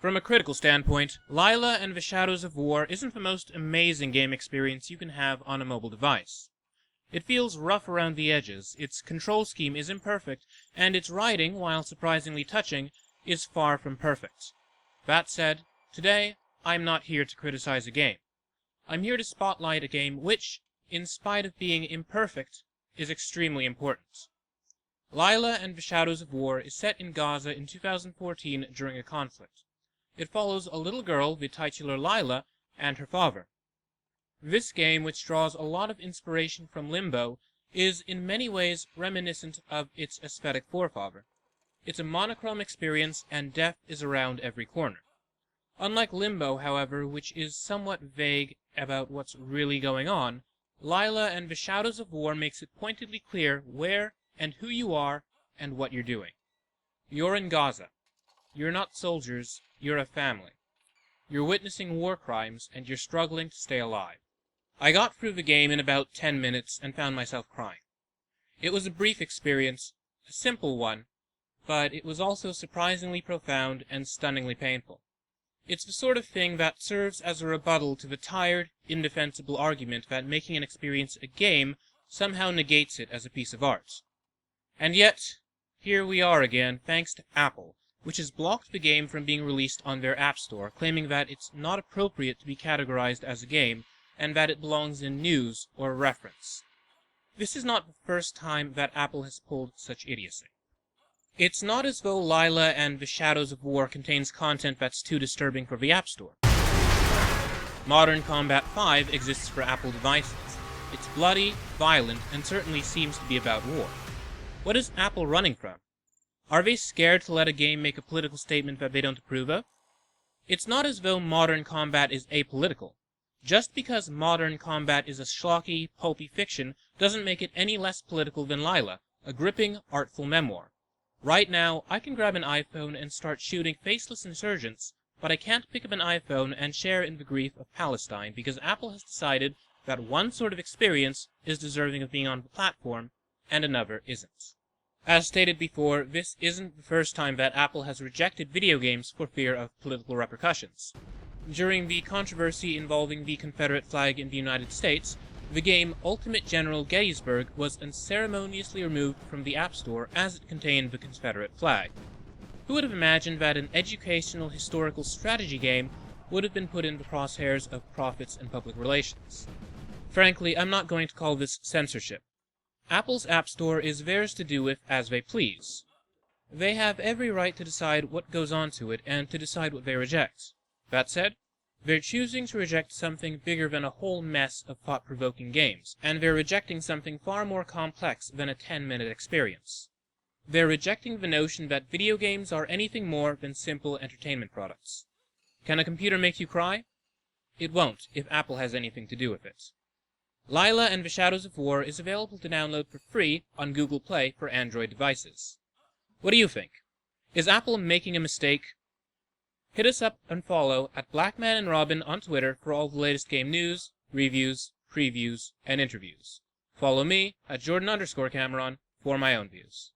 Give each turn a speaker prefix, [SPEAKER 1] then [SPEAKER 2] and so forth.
[SPEAKER 1] From a critical standpoint, Lila and the Shadows of War isn't the most amazing game experience you can have on a mobile device. It feels rough around the edges, its control scheme is imperfect, and its writing, while surprisingly touching, is far from perfect. That said, today, I'm not here to criticize a game. I'm here to spotlight a game which, in spite of being imperfect, is extremely important. Lila and the Shadows of War is set in Gaza in 2014 during a conflict. It follows a little girl, the titular Lila, and her father. This game, which draws a lot of inspiration from Limbo, is in many ways reminiscent of its aesthetic forefather. It's a monochrome experience, and death is around every corner. Unlike Limbo, however, which is somewhat vague about what's really going on, Lila and the Shadows of War makes it pointedly clear where and who you are and what you're doing. You're in Gaza. You're not soldiers, you're a family. You're witnessing war crimes, and you're struggling to stay alive. I got through the game in about 10 minutes and found myself crying. It was a brief experience, a simple one, but it was also surprisingly profound and stunningly painful. It's the sort of thing that serves as a rebuttal to the tired, indefensible argument that making an experience a game somehow negates it as a piece of art. And yet, here we are again, thanks to Apple, which has blocked the game from being released on their App Store, claiming that it's not appropriate to be categorized as a game, and that it belongs in news or reference. This is not the first time that Apple has pulled such idiocy. It's not as though Lila and the Shadows of War contains content that's too disturbing for the App Store. Modern Combat 5 exists for Apple devices. It's bloody, violent, and certainly seems to be about war. What is Apple running from? Are they scared to let a game make a political statement that they don't approve of? It's not as though Modern Combat is apolitical. Just because Modern Combat is a schlocky, pulpy fiction doesn't make it any less political than Lila, a gripping, artful memoir. Right now, I can grab an iPhone and start shooting faceless insurgents, but I can't pick up an iPhone and share in the grief of Palestine because Apple has decided that one sort of experience is deserving of being on the platform, and another isn't. As stated before, this isn't the first time that Apple has rejected video games for fear of political repercussions. During the controversy involving the Confederate flag in the United States, the game Ultimate General Gettysburg was unceremoniously removed from the App Store as it contained the Confederate flag. Who would have imagined that an educational historical strategy game would have been put in the crosshairs of profits and public relations? Frankly, I'm not going to call this censorship. Apple's App Store is theirs to do with as they please. They have every right to decide what goes onto it and to decide what they reject. That said, they're choosing to reject something bigger than a whole mess of thought-provoking games, and they're rejecting something far more complex than a 10-minute experience. They're rejecting the notion that video games are anything more than simple entertainment products. Can a computer make you cry? It won't, if Apple has anything to do with it. Lila and the Shadows of War is available to download for free on Google Play for Android devices. What do you think? Is Apple making a mistake? Hit us up and follow at Blackman and Robin on Twitter for all the latest game news, reviews, previews, and interviews. Follow me at Jordan_Cameron for my own views.